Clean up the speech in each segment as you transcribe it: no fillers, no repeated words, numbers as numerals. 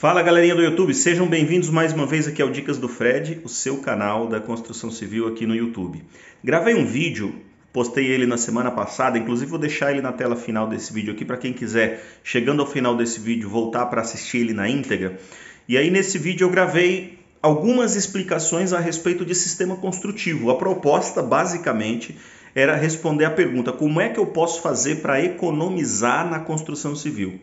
Fala galerinha do YouTube, sejam bem-vindos mais uma vez aqui ao Dicas do Fred, o seu canal da construção civil aqui no YouTube. Gravei um vídeo, postei ele na semana passada, inclusive vou deixar ele na tela final desse vídeo aqui para quem quiser, chegando ao final desse vídeo, voltar para assistir ele na íntegra. E aí nesse vídeo eu gravei algumas explicações a respeito de sistema construtivo. A proposta basicamente era responder a pergunta: como é que eu posso fazer para economizar na construção civil?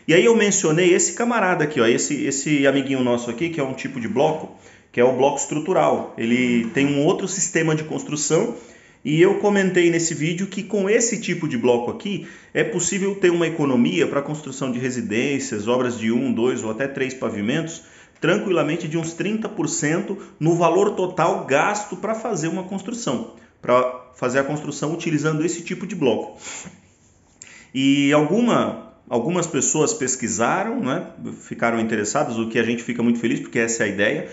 E aí eu mencionei esse camarada aqui, ó, esse amiguinho nosso aqui, que é um tipo de bloco, que é o bloco estrutural. Ele tem um outro sistema de construção e eu comentei nesse vídeo que com esse tipo de bloco aqui é possível ter uma economia para a construção de residências, obras de 1, 2 ou até 3 pavimentos, tranquilamente de uns 30% no valor total gasto para fazer uma construção, para fazer a construção utilizando esse tipo de bloco. E algumas pessoas pesquisaram, né, ficaram interessadas, o que a gente fica muito feliz, porque essa é a ideia,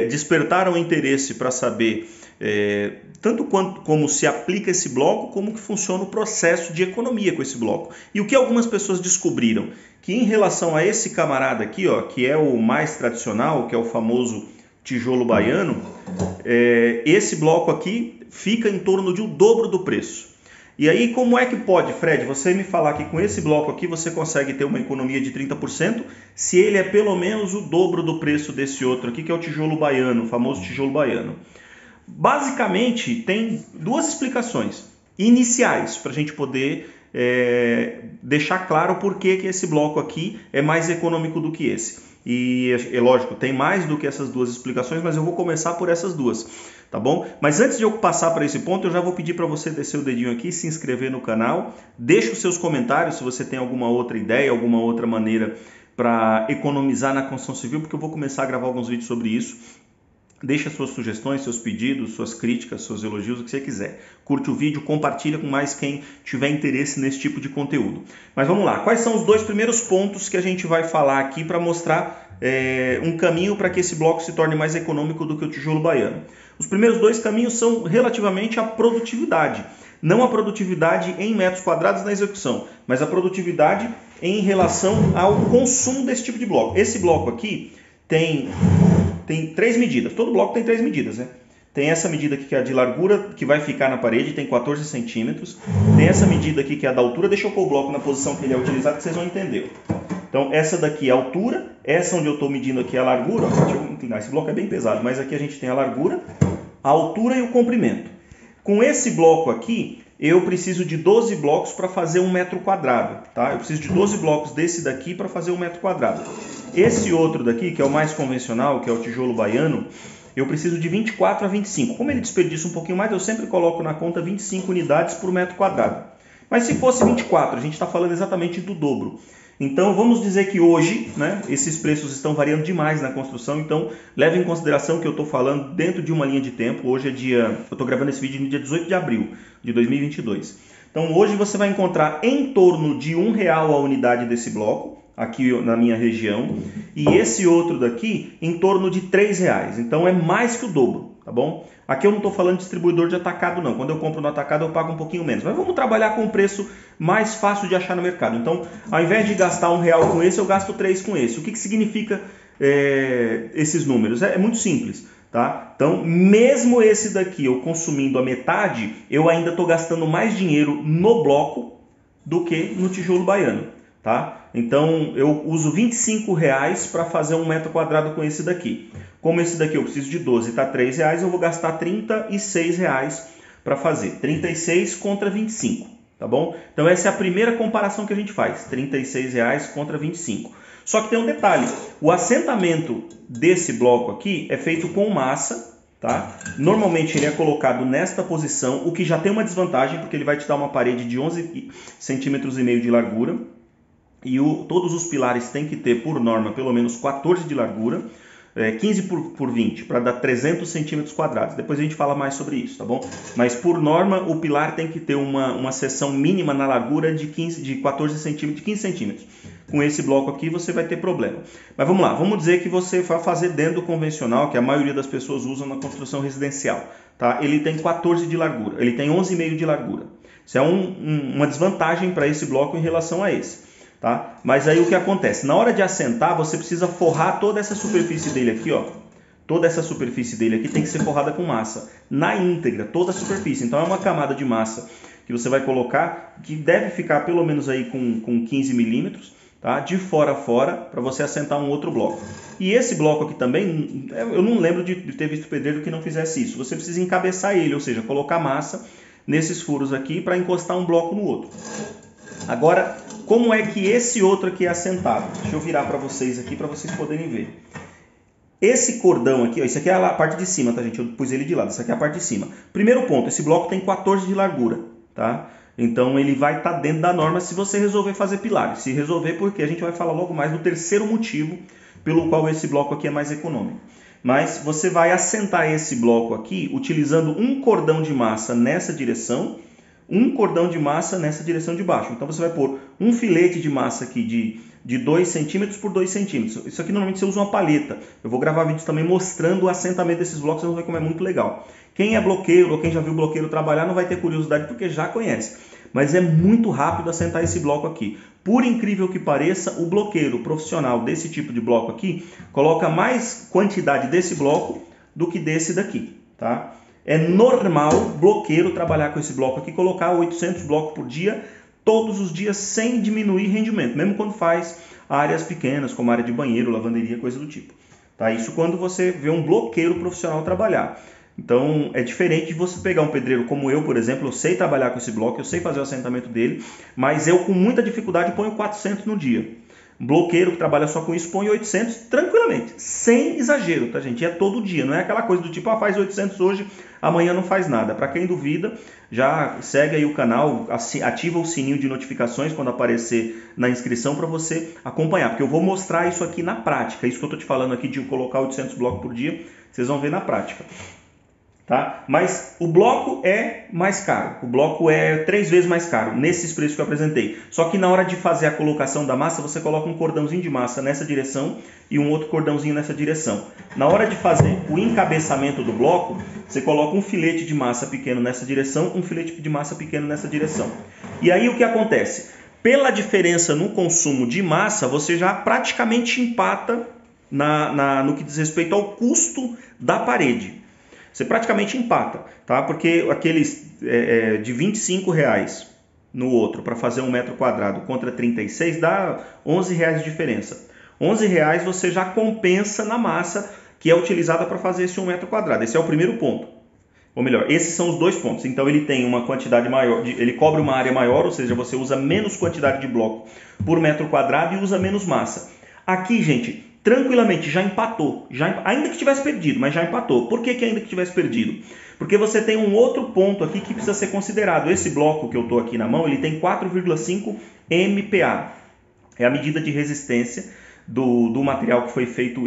despertaram interesse para saber tanto como se aplica esse bloco, como que funciona o processo de economia com esse bloco. E o que algumas pessoas descobriram? Que em relação a esse camarada aqui, ó, que é o mais tradicional, que é o famoso tijolo baiano, esse bloco aqui fica em torno de o dobro do preço. E aí, como é que pode, Fred, você me falar que com esse bloco aqui você consegue ter uma economia de 30%, se ele é pelo menos o dobro do preço desse outro aqui, que é o tijolo baiano, o famoso tijolo baiano? Basicamente, tem duas explicações iniciais para a gente poder deixar claro por que esse bloco aqui é mais econômico do que esse. E é lógico, tem mais do que essas duas explicações, mas eu vou começar por essas duas, tá bom? Mas antes de eu passar para esse ponto, eu já vou pedir para você descer o dedinho aqui, se inscrever no canal, deixa os seus comentários se você tem alguma outra ideia, alguma outra maneira para economizar na construção civil, porque eu vou começar a gravar alguns vídeos sobre isso. Deixa suas sugestões, seus pedidos, suas críticas, seus elogios, o que você quiser. Curte o vídeo, compartilha com mais quem tiver interesse nesse tipo de conteúdo. Mas vamos lá, quais são os dois primeiros pontos que a gente vai falar aqui para mostrar um caminho para que esse bloco se torne mais econômico do que o tijolo baiano? Os primeiros dois caminhos são relativamente à produtividade. Não a produtividade em metros quadrados na execução, mas a produtividade em relação ao consumo desse tipo de bloco. Esse bloco aqui tem 3 medidas, todo bloco tem 3 medidas, né? Tem essa medida aqui que é a de largura, que vai ficar na parede, tem 14 centímetros. Tem essa medida aqui que é a da altura, deixa eu pôr o bloco na posição que ele é utilizado, que vocês vão entender. Então essa daqui é a altura, essa onde eu estou medindo aqui é a largura, deixa eu inclinar, esse bloco é bem pesado, mas aqui a gente tem a largura, a altura e o comprimento. Com esse bloco aqui, eu preciso de 12 blocos para fazer 1 metro quadrado, tá? Eu preciso de 12 blocos desse daqui para fazer 1 metro quadrado. Esse outro daqui, que é o mais convencional, que é o tijolo baiano, eu preciso de 24 a 25. Como ele desperdiça um pouquinho mais, eu sempre coloco na conta 25 unidades por metro quadrado. Mas se fosse 24, a gente está falando exatamente do dobro. Então vamos dizer que hoje, né, esses preços estão variando demais na construção, então leve em consideração que eu estou falando dentro de uma linha de tempo. Hoje é eu estou gravando esse vídeo no dia 18 de abril de 2022. Então hoje você vai encontrar em torno de R$1 a unidade desse bloco, aqui na minha região, e esse outro daqui em torno de R$3. Então é mais que o dobro, tá bom? Aqui eu não estou falando de distribuidor de atacado não, quando eu compro no atacado eu pago um pouquinho menos, mas vamos trabalhar com o preço mais fácil de achar no mercado. Então ao invés de gastar R$1 com esse, eu gasto 3 com esse. O que significa esses números? É muito simples, tá? Então mesmo esse daqui eu consumindo a metade, eu ainda estou gastando mais dinheiro no bloco do que no tijolo baiano. Tá? Então eu uso R$25 para fazer 1 metro quadrado com esse daqui. Como esse daqui eu preciso de 12 e está R$3, eu vou gastar R$36 para fazer. 36 contra 25, tá bom? Então essa é a primeira comparação que a gente faz, R$36 contra 25. Só que tem um detalhe, o assentamento desse bloco aqui é feito com massa, tá? Normalmente ele é colocado nesta posição, o que já tem uma desvantagem, porque ele vai te dar uma parede de 11,5 centímetros de largura. E todos os pilares têm que ter, por norma, pelo menos 14 de largura, 15 por 20, para dar 300 centímetros quadrados. Depois a gente fala mais sobre isso, tá bom? Mas por norma, o pilar tem que ter uma seção mínima na largura de 14 centímetros, de 15 centímetros. Com esse bloco aqui você vai ter problema. Mas vamos lá, vamos dizer que você vai fazer dentro do convencional, que a maioria das pessoas usam na construção residencial. Tá? Ele tem 14 de largura, ele tem 11,5 de largura. Isso é uma desvantagem para esse bloco em relação a esse. tá? Mas aí o que acontece? Na hora de assentar, você precisa forrar toda essa superfície dele aqui, ó. Toda essa superfície dele aqui tem que ser forrada com massa, na íntegra, toda a superfície. Então é uma camada de massa que você vai colocar, que deve ficar pelo menos aí com 15 milímetros, tá? De fora a fora, para você assentar um outro bloco. E esse bloco aqui também, eu não lembro de ter visto pedreiro que não fizesse isso. Você precisa encabeçar ele, ou seja, colocar massa nesses furos aqui para encostar um bloco no outro. Agora, como é que esse outro aqui é assentado? Deixa eu virar para vocês aqui para vocês poderem ver. Esse cordão aqui, ó, isso aqui é a parte de cima, tá, gente? Eu pus ele de lado, isso aqui é a parte de cima. Primeiro ponto, esse bloco tem 14 de largura, tá? Então ele vai estar dentro da norma se você resolver fazer pilares. Se resolver, porque a gente vai falar logo mais do terceiro motivo pelo qual esse bloco aqui é mais econômico. Mas você vai assentar esse bloco aqui utilizando um cordão de massa nessa direção, um cordão de massa nessa direção de baixo. Então você vai pôr um filete de massa aqui de 2 centímetros por 2 centímetros. Isso aqui normalmente você usa uma paleta. Eu vou gravar vídeos também mostrando o assentamento desses blocos, vocês vão ver como é muito legal. Quem é bloqueiro ou quem já viu bloqueiro trabalhar não vai ter curiosidade porque já conhece. Mas é muito rápido assentar esse bloco aqui. Por incrível que pareça, o bloqueiro profissional desse tipo de bloco aqui coloca mais quantidade desse bloco do que desse daqui, tá? É normal bloqueiro trabalhar com esse bloco aqui, colocar 800 blocos por dia, todos os dias, sem diminuir rendimento, mesmo quando faz áreas pequenas, como área de banheiro, lavanderia, coisa do tipo. Tá? Isso quando você vê um bloqueiro profissional trabalhar. Então, é diferente de você pegar um pedreiro como eu, por exemplo, eu sei trabalhar com esse bloco, eu sei fazer o assentamento dele, mas eu com muita dificuldade ponho 400 no dia. Um bloqueiro que trabalha só com isso põe 800 tranquilamente, sem exagero, tá, gente? E é todo dia, não é aquela coisa do tipo, faz 800 hoje, amanhã não faz nada. Para quem duvida, já segue aí o canal, ativa o sininho de notificações quando aparecer na inscrição para você acompanhar, porque eu vou mostrar isso aqui na prática. Isso que eu tô te falando aqui de colocar 800 blocos por dia, vocês vão ver na prática. Tá? Mas o bloco é mais caro, o bloco é 3 vezes mais caro, nesses preços que eu apresentei. Só que na hora de fazer a colocação da massa, você coloca um cordãozinho de massa nessa direção e um outro cordãozinho nessa direção. Na hora de fazer o encabeçamento do bloco, você coloca um filete de massa pequeno nessa direção, um filete de massa pequeno nessa direção. E aí o que acontece? Pela diferença no consumo de massa, você já praticamente empata no que diz respeito ao custo da parede. Você praticamente empata, tá? Porque aqueles de R$25 no outro para fazer 1 metro quadrado contra 36 dá R$11 de diferença. R$11 você já compensa na massa que é utilizada para fazer esse 1 metro quadrado. Esse é o primeiro ponto. Ou melhor, esses são os dois pontos. Então ele tem uma quantidade maior, ele cobre uma área maior, ou seja, você usa menos quantidade de bloco por metro quadrado e usa menos massa. Aqui, gente, tranquilamente já empatou, ainda que tivesse perdido, mas já empatou. Por que ainda que tivesse perdido? Porque você tem um outro ponto aqui que precisa ser considerado. Esse bloco que eu estou aqui na mão, ele tem 4,5 MPa. É a medida de resistência do material que foi feito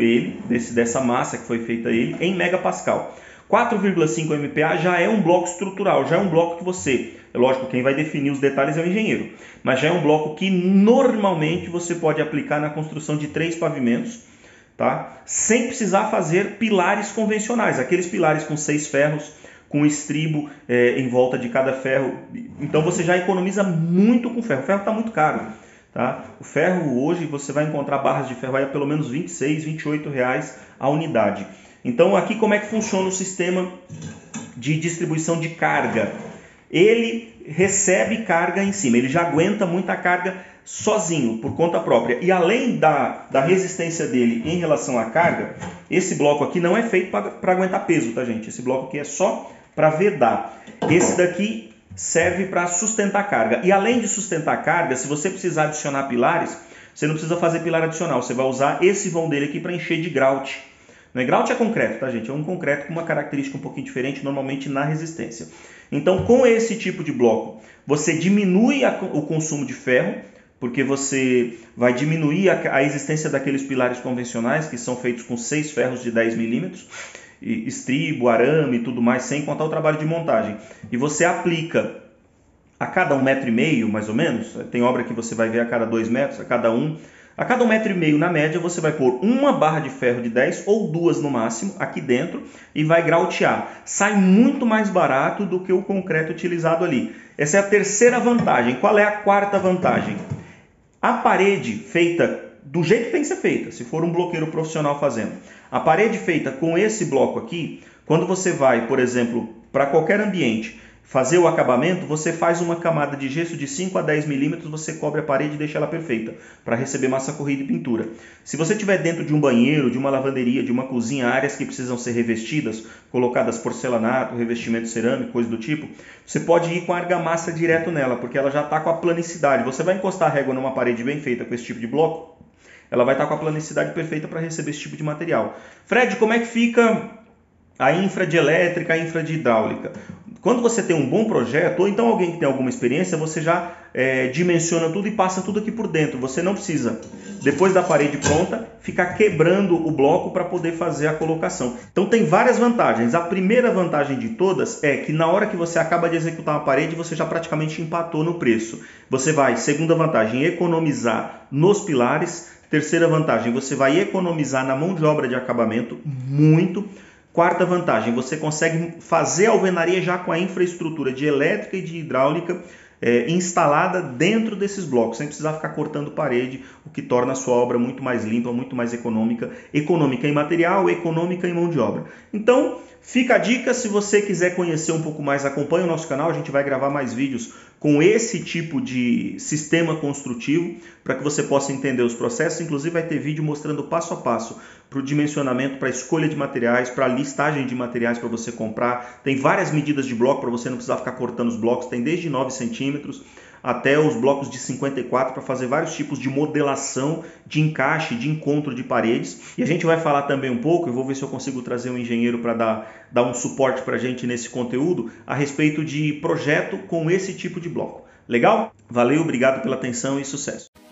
dessa massa que foi feita ele, em megapascal. 4,5 MPa já é um bloco estrutural, já é um bloco que você... É lógico, quem vai definir os detalhes é o engenheiro, mas já é um bloco que normalmente você pode aplicar na construção de 3 pavimentos, tá? Sem precisar fazer pilares convencionais, aqueles pilares com 6 ferros, com estribo em volta de cada ferro. Então você já economiza muito com ferro. O ferro está muito caro, tá? O ferro hoje você vai encontrar barras de ferro aí a pelo menos R$26, R$28 a unidade. Então aqui como é que funciona o sistema de distribuição de carga? Ele recebe carga em cima, ele já aguenta muita carga sozinho, por conta própria. E além da resistência dele em relação à carga, esse bloco aqui não é feito para aguentar peso, tá, gente? Esse bloco aqui é só para vedar. Esse daqui serve para sustentar carga. E além de sustentar carga, se você precisar adicionar pilares, você não precisa fazer pilar adicional, você vai usar esse vão dele aqui para encher de grout. Grout é concreto, tá, gente? É um concreto com uma característica um pouquinho diferente, normalmente na resistência. Então, com esse tipo de bloco, você diminui o consumo de ferro, porque você vai diminuir a existência daqueles pilares convencionais, que são feitos com 6 ferros de 10 milímetros, estribo, arame e tudo mais, sem contar o trabalho de montagem. E você aplica a cada 1,5 metro, mais ou menos, tem obra que você vai ver a cada 2 metros, a cada 1 metro, na média, você vai pôr uma barra de ferro de 10 ou 2 no máximo aqui dentro e vai grautear. Sai muito mais barato do que o concreto utilizado ali. Essa é a terceira vantagem. Qual é a quarta vantagem? A parede feita do jeito que tem que ser feita, se for um bloqueiro profissional fazendo. A parede feita com esse bloco aqui, quando você vai, por exemplo, para qualquer ambiente, fazer o acabamento, você faz uma camada de gesso de 5 a 10 milímetros, você cobre a parede e deixa ela perfeita, para receber massa corrida e pintura. Se você estiver dentro de um banheiro, de uma lavanderia, de uma cozinha, áreas que precisam ser revestidas, colocadas porcelanato, revestimento cerâmico, coisa do tipo, você pode ir com a argamassa direto nela, porque ela já está com a planicidade. Você vai encostar a régua numa parede bem feita com esse tipo de bloco, ela vai estar com a planicidade perfeita para receber esse tipo de material. Fred, como é que fica a infra de elétrica, a infra de hidráulica? Quando você tem um bom projeto, ou então alguém que tem alguma experiência, você já dimensiona tudo e passa tudo aqui por dentro. Você não precisa, depois da parede pronta, ficar quebrando o bloco para poder fazer a colocação. Então tem várias vantagens. A primeira vantagem de todas é que na hora que você acaba de executar uma parede, você já praticamente empatou no preço. Você vai, segunda vantagem, economizar nos pilares. Terceira vantagem, você vai economizar na mão de obra de acabamento muito. Quarta vantagem, você consegue fazer a alvenaria já com a infraestrutura de elétrica e de hidráulica instalada dentro desses blocos, sem precisar ficar cortando parede, o que torna a sua obra muito mais limpa, muito mais econômica em material, econômica em mão de obra. Então, fica a dica, se você quiser conhecer um pouco mais, acompanhe o nosso canal, a gente vai gravar mais vídeos com esse tipo de sistema construtivo, para que você possa entender os processos. Inclusive vai ter vídeo mostrando passo a passo para o dimensionamento, para a escolha de materiais, para a listagem de materiais para você comprar. Tem várias medidas de bloco para você não precisar ficar cortando os blocos, tem desde 9 centímetros até os blocos de 54 para fazer vários tipos de modelação, de encaixe, de encontro de paredes. E a gente vai falar também um pouco, eu vou ver se eu consigo trazer um engenheiro para dar um suporte para a gente nesse conteúdo, a respeito de projeto com esse tipo de bloco. Legal? Valeu, obrigado pela atenção e sucesso!